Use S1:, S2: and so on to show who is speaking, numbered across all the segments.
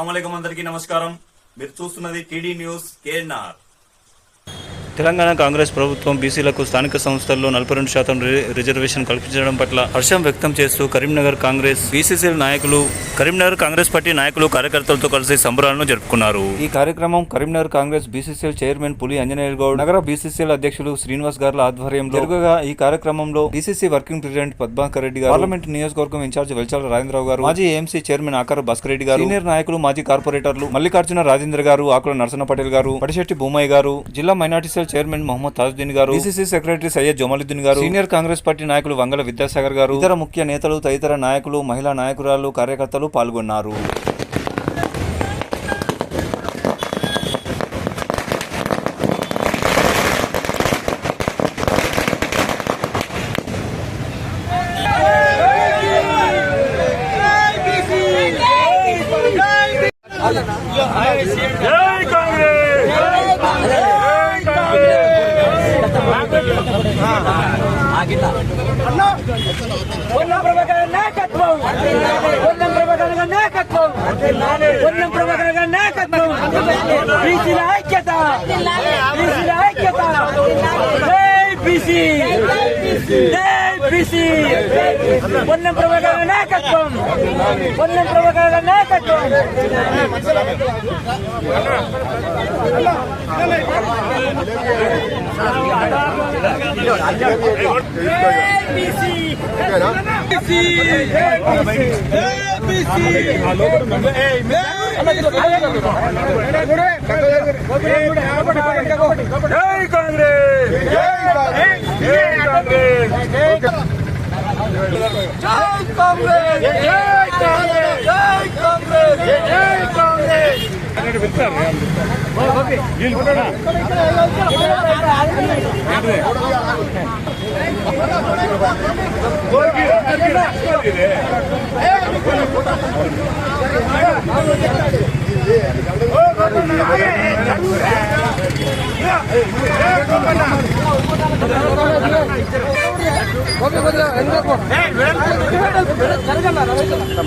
S1: అస్సలాముఅలైకుం అందరికీ నమస్కారం. మీరు చూస్తున్నది TD news KNR.
S2: Telangana Congress ప్రభుత్వం బీసీలకు స్థానిక సంస్థల్లో 42% రిజర్వేషన్ కల్పించడం పట్ల హర్షం వ్యక్తం చేస్తూ కరీంనగర్ కాంగ్రెస్ పార్టీ నాయకులు కార్యకర్తలతో కలిసి సంబరాలను జరుపుకున్నారు. ఈ కార్యక్రమం కరీంనగర్ కాంగ్రెస్ బీసీసీఎల్ చైర్మన్ పులి ఆంజనేయులు గౌడ్, నగర బీసీసీఎల్ అధ్యక్షులు శ్రీనివాస్ గార్ల ఆధ్వర్యంలో జరగగా ఈ కార్యక్రమంలో BCC working president Padmakar Reddy గారు, పార్లమెంట్ నియోజకవర్గం ఇన్ఛార్జ్ వెల్చాల రాజేంద్రరావు గారు, మాజీ ఏఎంసీ చైర్మన్ ఆకార భాస్కర్ రెడ్డి గారు, సీనియర్ నాయకులు మాజీ కార్పొరేటర్లు మల్లికార్జున రాజేంద్ర గారు, ఆకుల నరసన్న పటేల్ గారు, పడిశెట్టి భూమయ్య గారు, జిల్లా minority cell chairman Mohammed Tajuddin గారు, బీసీసీ సెక్రటరీ సయ్యద్ జమాలుద్దీన్ గారు, సీనియర్ కాంగ్రెస్ పార్టీ నాయకులు వంగల విద్యాసాగర్ గారు, ఇతర ముఖ్య నేతలు, తదితర నాయకులు, మహిళా నాయకురాలు, కార్యకర్తలు పాల్గొన్నారు.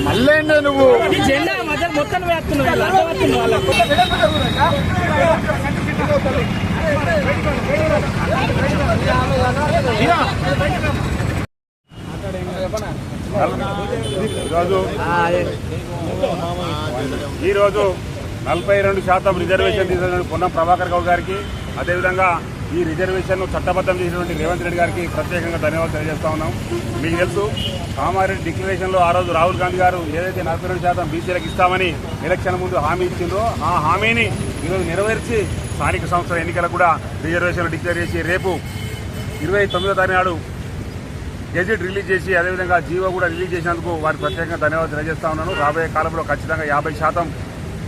S3: మళ్ళీ నువ్వు
S4: జెండా మధ్య మొత్తం వేస్తున్నావు.
S3: ఈరోజు 42% రిజర్వేషన్ తీసినటువంటి పొన్నం ప్రభాకర్ గౌడ్ గారికి, అదేవిధంగా ఈ రిజర్వేషన్ను చట్టబద్ధం చేసినటువంటి రేవంత్ రెడ్డి గారికి ప్రత్యేకంగా ధన్యవాదాలు తెలియజేస్తా ఉన్నాం. మీకు తెలుసు, కామారెడ్డి డిక్లరేషన్లో ఆ రోజు రాహుల్ గాంధీ గారు ఏదైతే 42% బీసీలకు ఇస్తామని ఎలక్షన్ ముందు హామీ ఇచ్చిందో ఆ హామీని ఈరోజు నెరవేర్చి స్థానిక సంస్థల ఎన్నికలకు కూడా రిజర్వేషన్లు డిక్లేర్ చేసి రేపు 29వ తారీఖు నాడు గెజెట్ రిలీజ్ చేసి అదేవిధంగా జీవో కూడా రిలీజ్ చేసినందుకు వారికి ప్రత్యేకంగా ధన్యవాదాలు తెలియజేస్తా ఉన్నాను. రాబోయే కాలంలో ఖచ్చితంగా 50%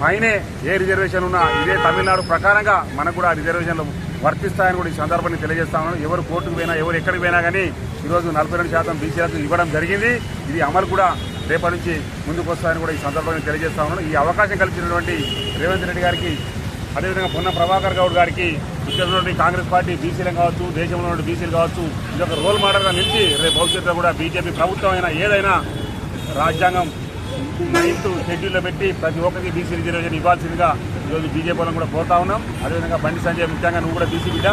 S3: పైనే ఏ రిజర్వేషన్ ఉన్నా ఇదే తమిళనాడు ప్రకారంగా మనకు కూడా రిజర్వేషన్లు వర్తిస్తాయని కూడా ఈ సందర్భాన్ని తెలియజేస్తా ఉన్నాను. ఎవరు కోర్టుకు పోయినా, ఎవరు ఎక్కడికి పోయినా కానీ ఈరోజు 42% బీసీలకు ఇవ్వడం జరిగింది. ఇది అమలు కూడా రేపటి నుంచి ముందుకు వస్తాయని కూడా ఈ సందర్భాన్ని తెలియజేస్తా ఉన్నాను. ఈ అవకాశం కల్పించినటువంటి రేవంత్ రెడ్డి గారికి, అదేవిధంగా పొన్నం ప్రభాకర్ గౌడ్ గారికి, ఇక్కడ ఉన్నటువంటి కాంగ్రెస్ పార్టీ బీసీలు కావచ్చు, దేశంలో ఉన్న బీసీలు కావచ్చు, ఇది ఒక రోల్ మోడల్గా నిలిచి రేపు భవిష్యత్తులో కూడా బీజేపీ ప్రభుత్వం అయినా ఏదైనా రాజ్యాంగం 9th షెడ్యూల్లో పెట్టి ప్రతి ఒక్కరికి బీసీ రిజర్వేషన్ ఇవ్వాల్సిందిగా ఈరోజు బీజేపీ వాళ్ళని కూడా కోరుతా ఉన్నాం. అదేవిధంగా బండి సంజయ్, ముఖ్యంగా నువ్వు కూడా బీసీ బిడ్డ,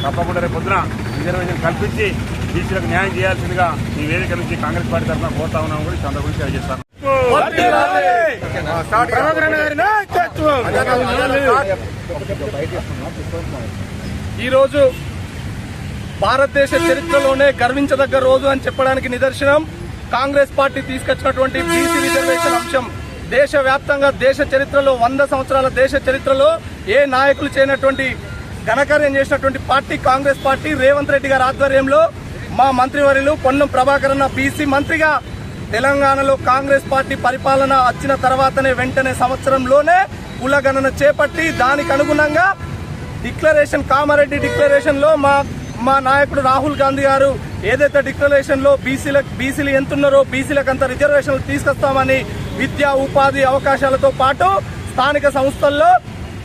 S3: తప్పకుండా రేపు పొద్దున రిజర్వేషన్ కల్పించి బీసీలకు న్యాయం చేయాల్సిందిగా ఈ వేదిక నుంచి కాంగ్రెస్ పార్టీ తరఫున కోరుతా ఉన్నాం కూడా ఈ సందర్భంగా తెలియజేస్తాను.
S4: ఈరోజు భారతదేశ చరిత్రలోనే గర్వించదగ్గ రోజు అని చెప్పడానికి నిదర్శనం కాంగ్రెస్ పార్టీ తీసుకొచ్చినటువంటి బీసీ రిజర్వేషన్ అంశం. దేశవ్యాప్తంగా దేశ చరిత్రలో 100 సంవత్సరాల దేశ చరిత్రలో ఏ నాయకులు చేయనటువంటి ఘనకార్యం చేసినటువంటి పార్టీ కాంగ్రెస్ పార్టీ. రేవంత్ రెడ్డి గారి ఆధ్వర్యంలో మా మంత్రివర్యులు పొన్నం ప్రభాకర్ అన్న బీసీ మంత్రిగా తెలంగాణలో కాంగ్రెస్ పార్టీ పరిపాలన వచ్చిన తర్వాతనే వెంటనే సంవత్సరంలోనే కులగణన చేపట్టి దానికి అనుగుణంగా డిక్లరేషన్, కామారెడ్డి డిక్లరేషన్ లో మా నాయకుడు రాహుల్ గాంధీ గారు ఏదైతే డిక్లరేషన్ లో బీసీలు ఎంతున్నారో బీసీలకు అంత రిజర్వేషన్లు తీసుకొస్తామని విద్యా ఉపాధి అవకాశాలతో పాటు స్థానిక సంస్థల్లో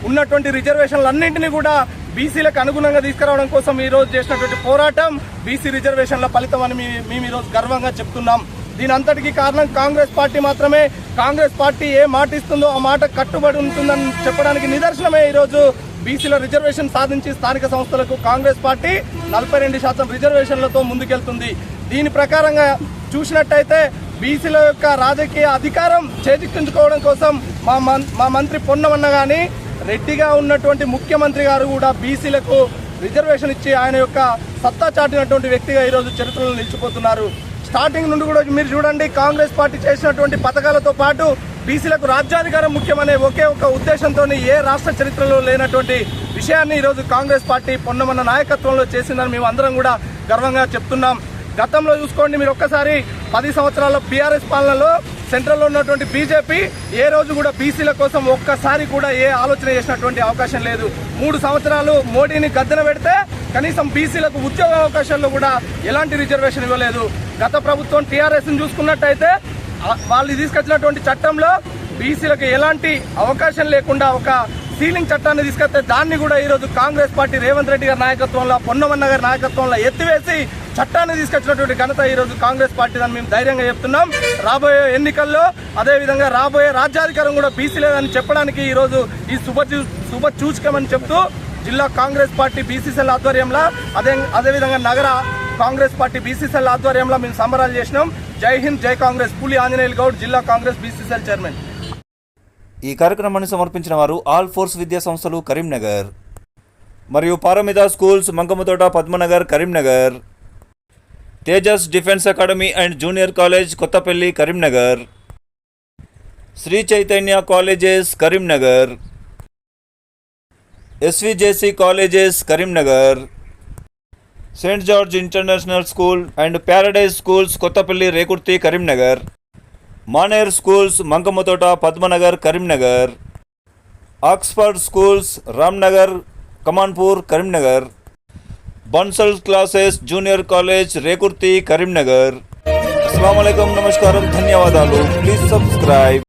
S4: ఉన్నటువంటి రిజర్వేషన్లన్నింటినీ కూడా బీసీలకు అనుగుణంగా తీసుకురావడం కోసం ఈ రోజు చేసినటువంటి పోరాటం బీసీ రిజర్వేషన్ల ఫలితం అని మేము ఈరోజు గర్వంగా చెప్తున్నాం. దీని అంతటికీ కారణం కాంగ్రెస్ పార్టీ మాత్రమే. కాంగ్రెస్ పార్టీ ఏ మాట ఇస్తుందో ఆ మాట కట్టుబడి ఉంటుందని చెప్పడానికి నిదర్శనమే ఈరోజు బీసీల రిజర్వేషన్ సాధించి స్థానిక సంస్థలకు కాంగ్రెస్ పార్టీ 42% రిజర్వేషన్లతో ముందుకెళ్తుంది. దీని ప్రకారంగా చూసినట్టయితే బీసీల యొక్క రాజకీయ అధికారం చేజిక్కించుకోవడం కోసం మా మంత్రి పొన్నమన్న కానీ రెడ్డిగా ఉన్నటువంటి ముఖ్యమంత్రి గారు కూడా బీసీలకు రిజర్వేషన్ ఇచ్చి ఆయన యొక్క సత్తా చాటినటువంటి వ్యక్తిగా ఈరోజు చరిత్రలో నిలిచిపోతున్నారు. స్టార్టింగ్ నుండి కూడా మీరు చూడండి, కాంగ్రెస్ పార్టీ చేసినటువంటి పథకాలతో పాటు బీసీలకు రాజ్యాధికారం ముఖ్యమనే ఒకే ఒక ఉద్దేశంతో ఏ రాష్ట్ర చరిత్రలో లేనటువంటి విషయాన్ని ఈరోజు కాంగ్రెస్ పార్టీ పొన్నమన్న నాయకత్వంలో చేసిందని మేము అందరం కూడా గర్వంగా చెప్తున్నాం. గతంలో చూసుకోండి, మీరు ఒక్కసారి 10 సంవత్సరాల బీఆర్ఎస్ పాలనలో సెంట్రల్లో ఉన్నటువంటి బీజేపీ ఏ రోజు కూడా బీసీల కోసం ఒక్కసారి కూడా ఏ ఆలోచన చేసినటువంటి అవకాశం లేదు. 3 సంవత్సరాలు మోడీని గద్దెన పెడితే కనీసం బీసీలకు ఉద్యోగ అవకాశాల్లో కూడా ఎలాంటి రిజర్వేషన్ ఇవ్వలేదు. గత ప్రభుత్వం టీఆర్ఎస్ని చూసుకున్నట్టయితే వాళ్ళు తీసుకొచ్చినటువంటి చట్టంలో బీసీలకు ఎలాంటి అవకాశం లేకుండా ఒక సీలింగ్ చట్టాన్ని తీసుకొస్తే దాన్ని కూడా ఈరోజు కాంగ్రెస్ పార్టీ రేవంత్ రెడ్డి గారి నాయకత్వంలో, పొన్నమన్న గారి నాయకత్వంలో ఎత్తివేసి చట్టాన్ని తీసుకొచ్చినటువంటి ఘనత ఈరోజు కాంగ్రెస్ పార్టీ అని మేము ధైర్యంగా చెప్తున్నాం. రాబోయే ఎన్నికల్లో అదేవిధంగా రాబోయే రాజ్యాధికారం కూడా బీసీలేదని చెప్పడానికి ఈరోజు ఈ శుభ సూచకమని చెప్తూ జిల్లా కాంగ్రెస్ పార్టీ బీసీసీఎల్ ఆధ్వర్యంలో అదేవిధంగా నగర కాంగ్రెస్ పార్టీ బీసీసీఎల్ ఆధ్వర్యంలో మేము సంబరాలు చేసినాం. జై హింద్, జై కాంగ్రెస్. పులి ఆంజనేయులు గౌడ్, జిల్లా కాంగ్రెస్ బీసీసీఎల్ చైర్మన్.
S2: ఈ కార్యక్రమాన్ని సమర్పించిన వారు ఆల్ ఫోర్స్ విద్యా సంస్థలు కరీంనగర్ మరియు Paramita schools Mankammathota Padmanagar Karimnagar, Tejas defence academy and junior college Kothapalli Karimnagar, Sri Chaitanya colleges Karimnagar, SVJC colleges Karimnagar, saint George international school and paradise schools Kothapalli Rekurthi Karimnagar, Maner schools Mankammathota Padmanagar Karimnagar, Oxford schools Ramnagar Kamanpur Karimnagar, Bansal classes junior college Rekurthi Karimnagar. అస్సలాము అలైకుం, నమస్కారం, ధన్యవాదాలు. Please subscribe.